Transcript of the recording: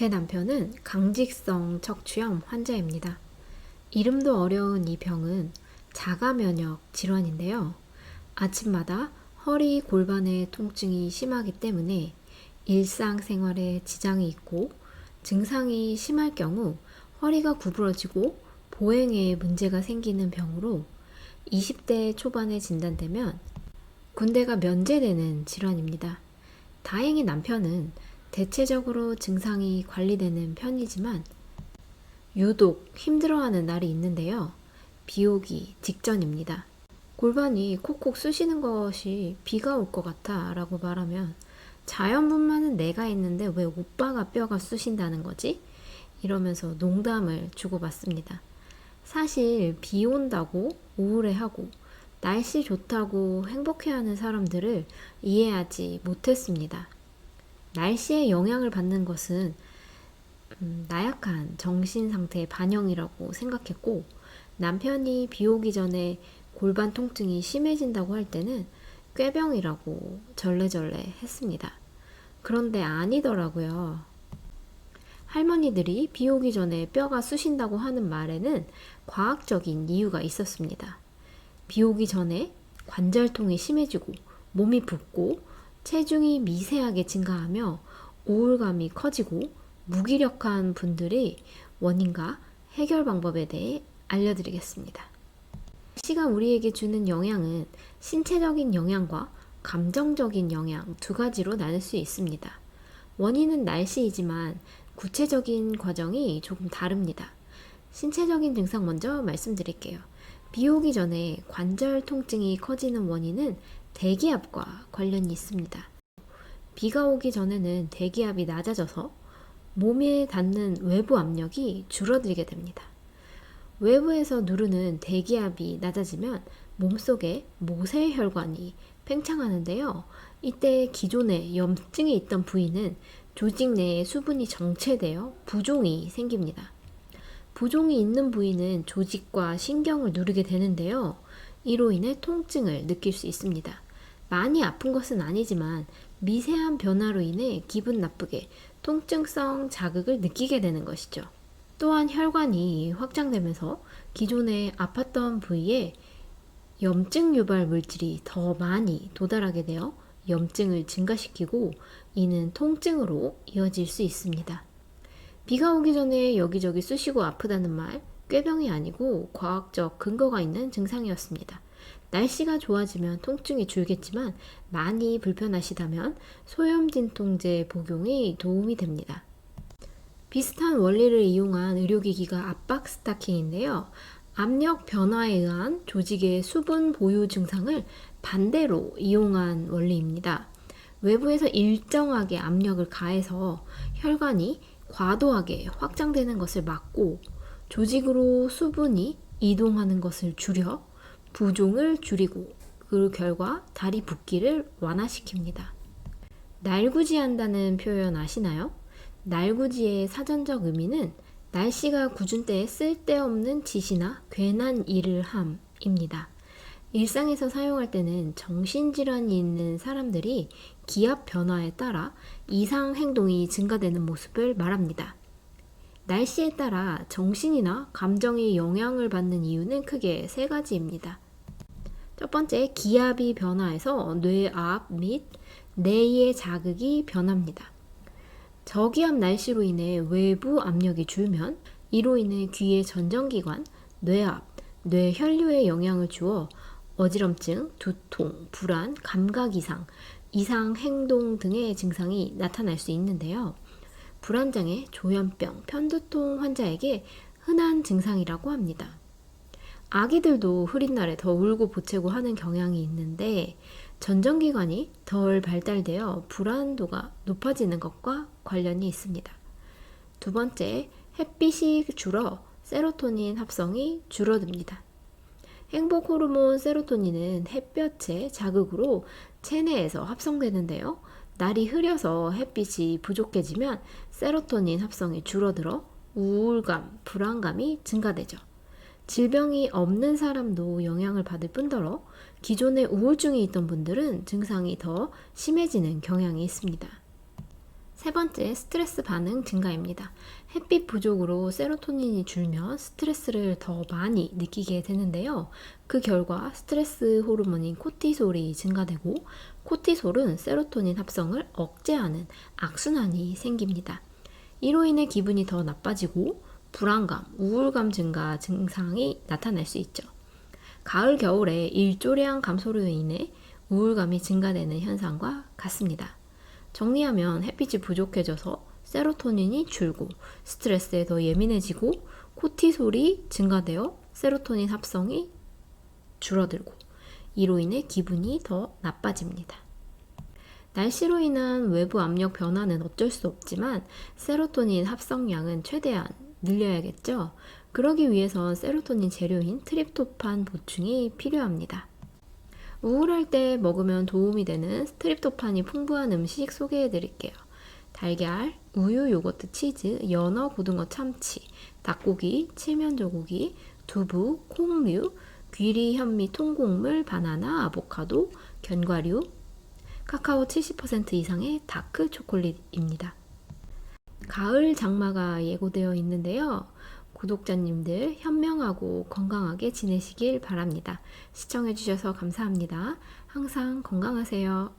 제 남편은 강직성 척추염 환자입니다. 이름도 어려운 이 병은 자가면역 질환인데요. 아침마다 허리 골반의 통증이 심하기 때문에 일상생활에 지장이 있고 증상이 심할 경우 허리가 구부러지고 보행에 문제가 생기는 병으로 20대 초반에 진단되면 군대가 면제되는 질환입니다. 다행히 남편은 대체적으로 증상이 관리되는 편이지만 유독 힘들어하는 날이 있는데요. 비 오기 직전입니다. 골반이 콕콕 쑤시는 것이 비가 올 것 같아 라고 말하면 자연분만은 내가 있는데 왜 오빠가 뼈가 쑤신다는 거지? 이러면서 농담을 주고받습니다. 사실 비 온다고 우울해하고 날씨 좋다고 행복해하는 사람들을 이해하지 못했습니다. 날씨에 영향을 받는 것은 나약한 정신 상태의 반영이라고 생각했고, 남편이 비 오기 전에 골반 통증이 심해진다고 할 때는 꾀병이라고 절레절레 했습니다. 그런데 아니더라고요. 할머니들이 비 오기 전에 뼈가 쑤신다고 하는 말에는 과학적인 이유가 있었습니다. 비 오기 전에 관절통이 심해지고 몸이 붓고 체중이 미세하게 증가하며 우울감이 커지고 무기력한 분들의 원인과 해결 방법에 대해 알려드리겠습니다. 날씨가 우리에게 주는 영향은 신체적인 영향과 감정적인 영향 두 가지로 나눌 수 있습니다. 원인은 날씨이지만 구체적인 과정이 조금 다릅니다. 신체적인 증상 먼저 말씀드릴게요. 비 오기 전에 관절 통증이 커지는 원인은 대기압과 관련이 있습니다. 비가 오기 전에는 대기압이 낮아져서 몸에 닿는 외부 압력이 줄어들게 됩니다. 외부에서 누르는 대기압이 낮아지면 몸속에 모세혈관이 팽창하는데요. 이때 기존에 염증이 있던 부위는 조직 내에 수분이 정체되어 부종이 생깁니다. 부종이 있는 부위는 조직과 신경을 누르게 되는데요. 이로 인해 통증을 느낄 수 있습니다. 많이 아픈 것은 아니지만 미세한 변화로 인해 기분 나쁘게 통증성 자극을 느끼게 되는 것이죠. 또한 혈관이 확장되면서 기존에 아팠던 부위에 염증 유발 물질이 더 많이 도달하게 되어 염증을 증가시키고 이는 통증으로 이어질 수 있습니다. 비가 오기 전에 여기저기 쑤시고 아프다는 말, 꾀병이 아니고 과학적 근거가 있는 증상이었습니다. 날씨가 좋아지면 통증이 줄겠지만 많이 불편하시다면 소염진통제 복용이 도움이 됩니다. 비슷한 원리를 이용한 의료기기가 압박 스타킹인데요. 압력 변화에 의한 조직의 수분 보유 증상을 반대로 이용한 원리입니다. 외부에서 일정하게 압력을 가해서 혈관이 과도하게 확장되는 것을 막고 조직으로 수분이 이동하는 것을 줄여 부종을 줄이고 그 결과 다리 붓기를 완화시킵니다. 날구지한다는 표현 아시나요? 날구지의 사전적 의미는 날씨가 궂은 때에 쓸데없는 짓이나 괜한 일을 함입니다. 일상에서 사용할 때는 정신질환이 있는 사람들이 기압 변화에 따라 이상 행동이 증가되는 모습을 말합니다. 날씨에 따라 정신이나 감정이 영향을 받는 이유는 크게 세 가지입니다. 첫 번째, 기압이 변화해서 뇌압 및 뇌의 자극이 변합니다. 저기압 날씨로 인해 외부 압력이 줄면 이로 인해 귀의 전정기관, 뇌압, 뇌혈류에 영향을 주어 어지럼증, 두통, 불안, 감각 이상, 이상 행동 등의 증상이 나타날 수 있는데요. 불안장애, 조현병, 편두통 환자에게 흔한 증상이라고 합니다. 아기들도 흐린 날에 더 울고 보채고 하는 경향이 있는데 전정기관이 덜 발달되어 불안도가 높아지는 것과 관련이 있습니다. 두 번째, 햇빛이 줄어 세로토닌 합성이 줄어듭니다. 행복 호르몬 세로토닌은 햇볕의 자극으로 체내에서 합성되는데요. 날이 흐려서 햇빛이 부족해지면 세로토닌 합성이 줄어들어 우울감, 불안감이 증가되죠. 질병이 없는 사람도 영향을 받을 뿐더러 기존에 우울증이 있던 분들은 증상이 더 심해지는 경향이 있습니다. 세 번째, 스트레스 반응 증가입니다. 햇빛 부족으로 세로토닌이 줄면 스트레스를 더 많이 느끼게 되는데요. 그 결과 스트레스 호르몬인 코티솔이 증가되고, 코티솔은 세로토닌 합성을 억제하는 악순환이 생깁니다. 이로 인해 기분이 더 나빠지고 불안감, 우울감 증가 증상이 나타날 수 있죠. 가을, 겨울에 일조량 감소로 인해 우울감이 증가되는 현상과 같습니다. 정리하면 햇빛이 부족해져서 세로토닌이 줄고 스트레스에 더 예민해지고 코티솔이 증가되어 세로토닌 합성이 줄어들고, 이로 인해 기분이 더 나빠집니다. 날씨로 인한 외부 압력 변화는 어쩔 수 없지만 세로토닌 합성량은 최대한 늘려야겠죠. 그러기 위해선 세로토닌 재료인 트립토판 보충이 필요합니다. 우울할 때 먹으면 도움이 되는 트립토판이 풍부한 음식 소개해 드릴게요. 달걀, 우유, 요거트, 치즈, 연어, 고등어, 참치, 닭고기, 칠면조고기, 두부, 콩류, 귀리, 현미, 통곡물, 바나나, 아보카도, 견과류, 카카오 70% 이상의 다크 초콜릿입니다. 가을 장마가 예고되어 있는데요. 구독자님들 현명하고 건강하게 지내시길 바랍니다. 시청해주셔서 감사합니다. 항상 건강하세요.